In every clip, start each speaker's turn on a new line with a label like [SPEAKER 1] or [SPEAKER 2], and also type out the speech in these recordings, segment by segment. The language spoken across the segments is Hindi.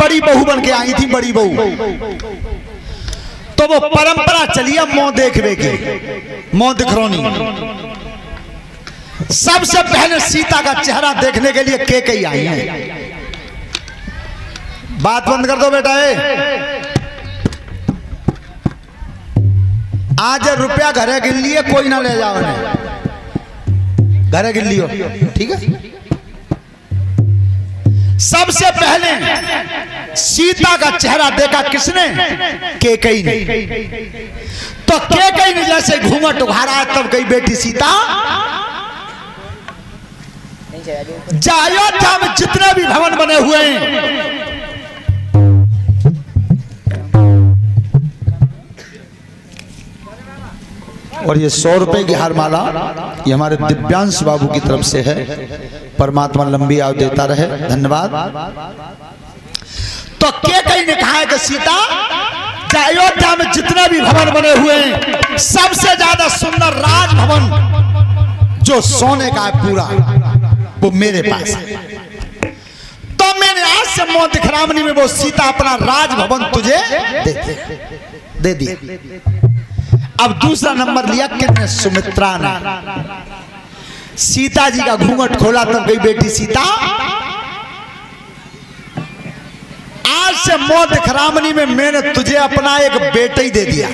[SPEAKER 1] बड़ी बहू बन के आई थी, बड़ी बहू। तो वो परंपरा चली अब मुंह देखने की, मुंह दिखरौनी। सबसे पहले सीता का चेहरा देखने के लिए कैकेयी आई है। बात बंद कर दो बेटा। आज रुपया घरे गिन लिए, कोई ना ले जाओ, घरे गिन लियो, ठीक है। सबसे पहले सीता का चेहरा देखा किसने? कैकेयी ने। तो कैकेयी ने जैसे घूंघट उघारा है, तब कही बेटी सीता, अयोध्या में जितने भी भवन बने हुए हैं, और ये 100 रुपए की हार माला ये हमारे दिव्यांश बाबू की तरफ से है। परमात्मा लंबी आयु देता रहे, धन्यवाद। तो कैकेयी ने कहा है कि सीता, अयोध्या में जितने भी भवन बने हुए हैं, सबसे ज्यादा सुंदर राजभवन जो सोने का है पूरा, वो मेरे पास है। तो मैंने आज से मोह दिखरामनी में वो सीता अपना राजभवन तुझे दे दिया। अब दूसरा नंबर लिया किन्ने? सुमित्रा ने। सीता जी का घूंघट खोला, तब गई बेटी सीता, आज से मोह दिखरामनी में मैंने तुझे अपना एक बेटा ही दे दिया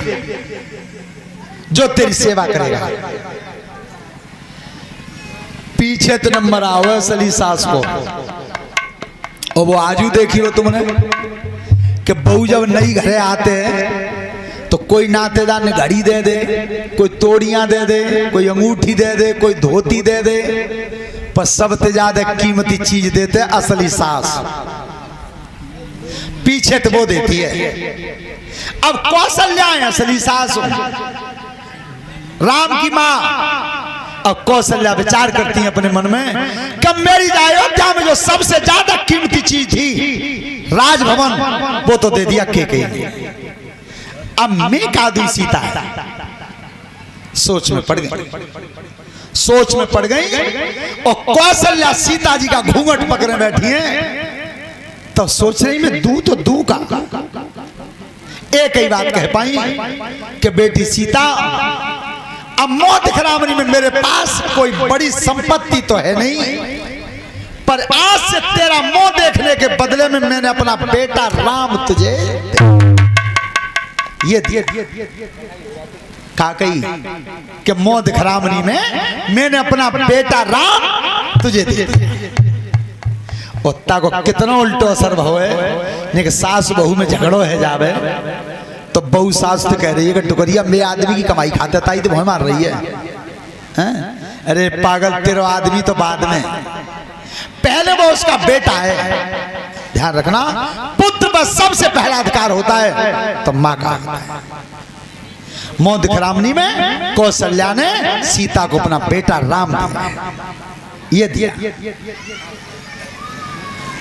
[SPEAKER 1] जो तेरी सेवा करेगा। पीछे तो नंबर आओ सली सास को, और वो आजू देखी हो तुमने कि बहू जब नई घरे आते हैं तो कोई नातेदार ने घड़ी दे दे, कोई तोड़ियां दे दे, कोई अंगूठी दे दे, कोई धोती दे दे, पर सबसे ज्यादा कीमती चीज देते असली सास। पीछे तो वो देती है। अब कौशल्या है असली सास, राम की माँ। अब कौशल्या विचार करती है अपने मन में, कब मेरी अयोध्या में जो सबसे ज्यादा कीमती चीज थी राजभवन, वो तो दे दिया कैकेयी ने। अब मैं का दूं सीता? सोच में पड़ गई, सोच में पड़ गई। और कौशल्या सीता जी का घूंघट पकड़े बैठी हैं, तो सोच रही मैं दूं तो दूं का। एक ही बात कह पाई कि बेटी सीता, अब मोह दिखरामनी में मेरे पास कोई बड़ी संपत्ति तो है नहीं, पर आज से तेरा मुंह देखने के बदले में मैंने अपना बेटा राम तुझे ये दिया। कैकेयी कि मोह दिखरामनी में मैंने अपना बेटा राम तुझे दिया। उत्ता को कितना उल्टो असर होए, नहीं कि सास बहू में झगड़ो है जावे, तो बहू सास तो कह रही है कि टुकरिया मैं आदमी की कमाई खाता ताई तो भय मार रही है। अरे पागल, तेरा आदमी तो बाद में, पहले वो उसका बेटा है। ध्यान रखना, पुत्र पर सबसे पहला अधिकार होता है तो मां का। मोह दिखरामनी में कौशल्या ने सीता को अपना बेटा राम दिया, ये दिया।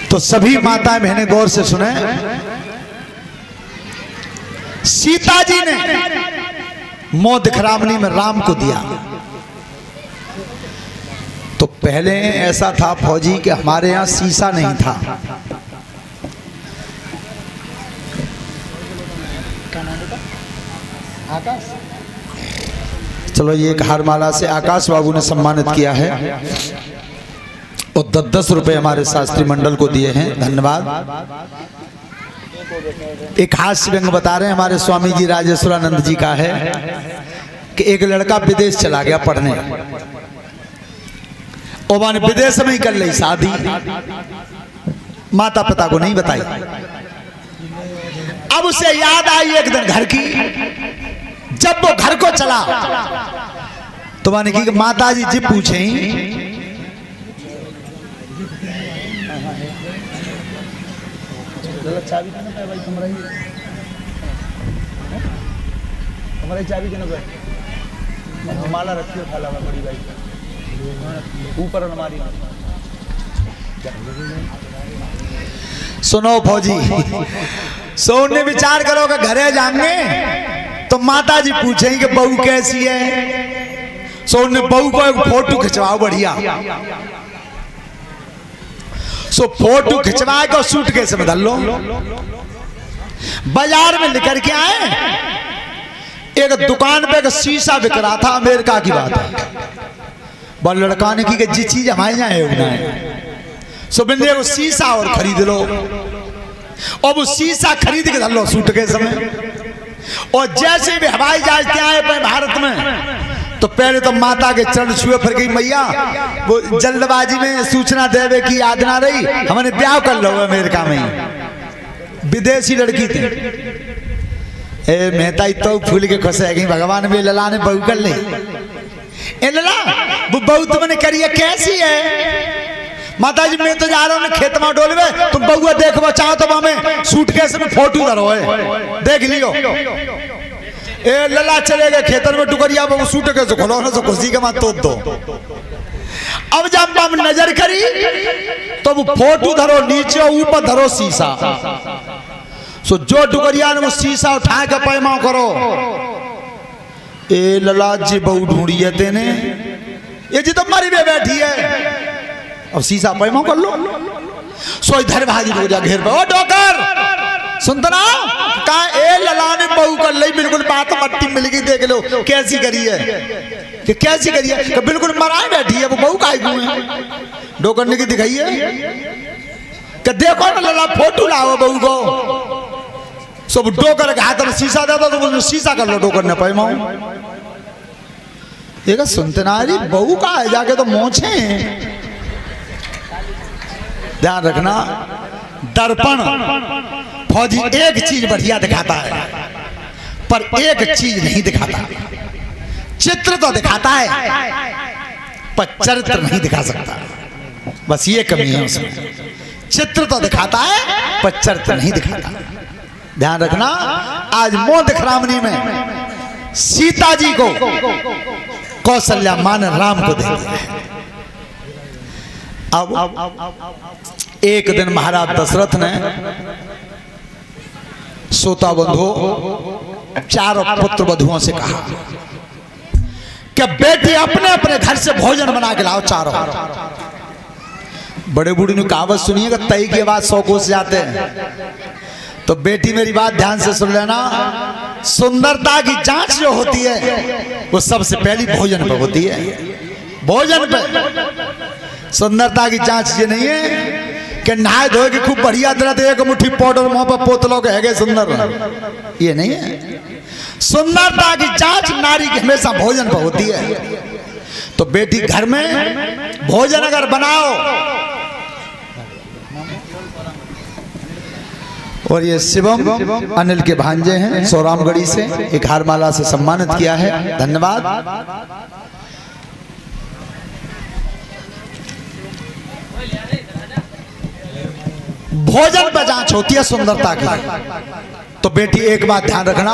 [SPEAKER 1] तो सभी माताएं बहनें गौर से सुने, सीता जी ने मोह दिखरामनी में राम को दिया। तो पहले ऐसा था फौजी कि हमारे यहां शीशा नहीं था। आकाश, चलो ये एक हारमाला से आकाश बाबू ने सम्मानित किया है, और 10-10 रुपए हमारे शास्त्री मंडल को दिए हैं, धन्यवाद। एक हास्य व्यंग बता रहे हैं हमारे स्वामी जी राजेश्वरानंद जी का है कि एक लड़का विदेश चला गया पढ़ने, और मैंने विदेश में ही कर ली शादी, माता पिता को नहीं बताई। अब उसे याद आई एक दिन घर की। जब वो घर को चला तो मैंने की माता जी जी पूछे, चाबी तुम्हारी चाबी माला रखी हो थाला में बड़ी भाई ऊपर हमारी। सुनो फौजी, सोने विचार करो कि घरे जाएंगे तो माता जी पूछेंगे कि बहू कैसी है। सोने बहू को एक फोटो खिंचवाओ बढ़िया। सो फोटो खिंचवा के सूटकेस में डाल लो। बाजार में लेकर के आए, एक दुकान पे एक शीशा बिक रहा था, अमेरिका की बात है। वो लड़का ने की कि जी चीज हमारे यहाँ है, सो बिंदे वो शीशा और खरीद लो। और वो शीशा खरीद के डाल लो सूटकेस में। और जैसे भी हवाई जहाज के आए अपने भारत में, तो पहले तो माता के चरण छुए, फिर कही मैया वो जल्दबाजी में सूचना देवे की याद ना रही, हमने ब्याह कर लो अमेरिका में। विदेशी लड़की थी। ए मेहता तो फूल के खुश है, भगवान में लला ने बहू कर ली। ए लला वो बहू तुमने करी है कैसी है? माता जी मैं तो जा रहा हूँ खेत में डोलवे, तुम बउआ देखो चाहो तो हमें सूटकेस में फोटो धरो है, देख लियो। ए लला चले गए खेतर में, टुकरिया में सूटकेस खोलो ना, खुशी के मां तोड़ दो। अब जब हम नजर करी तो वो फोटो धरो नीचे, ऊपर धरो शीशा। सो जो टुकरिया ने वो शीशा उठा के पैमा करो। ए लला जी बहू ढूंढी है तेने, ये जी तो मरी में बैठी है, अब शीशा पैमा कर लो। सो इधर भाजी हो जा घेर पे, ओ डॉक्टर सुनता ना कहा ए लला ने बहू कर ली, बिल्कुल बात मट्टी मिल गई, देख लो कैसी करी है, कि कैसी करी है, कि बिल्कुल मराए बैठी है, वो बहू काहे क्यों है? डॉक्टर ने की दिखाई है कि देखो ना लला फोटो लाओ बहू को। सब डॉक्टर के हाथ में शीशा देता तो शीशा कर लो, डॉक्टर ने पैमा। ये सुनते ना रही बहू का है, जाके तो मोछे। ध्यान रखना, दर्पण फौजी एक चीज बढ़िया दिखाता है, पर एक चीज नहीं दिखाता। चित्र तो दिखाता है, पर चरित्र नहीं दिखा सकता। बस ये कमी है उसमें। चित्र तो दिखाता है, पर चरित्र नहीं दिखाता। ध्यान रखना, आज मोदखरामनी में सीता जी को कौशल्या मां ने राम को दे दिया। अब एक दिन महाराज दशरथ ने सोता बंधु चारों पुत्र वधुओं से कहा कि बेटी अपने अपने घर से भोजन बना के लाओ चारों। बड़े बूढ़ी ने कहावत सुनिएगा, तई की आवाज 100 कोस जाते हैं। तो बेटी मेरी बात ध्यान से सुन लेना, सुंदरता की जांच जो होती है वो सबसे पहली भोजन पर होती है। भोजन पर सुंदरता की जांच ये नहीं है कि नहाए धोए की खूब बढ़िया तरह एक मुट्ठी पाउडर मुंह पर पोतलो के है सुंदर, ये नहीं है। सुंदरता की जांच नारी की हमेशा भोजन पर होती है। तो बेटी घर में भोजन अगर बनाओ, और ये शिवम अनिल के भांजे हैं सौरामगढ़ी से, एक हारमाला से सम्मानित किया है, धन्यवाद। भोजन पर जांच होती है सुंदरता की। तो बेटी एक बात ध्यान रखना,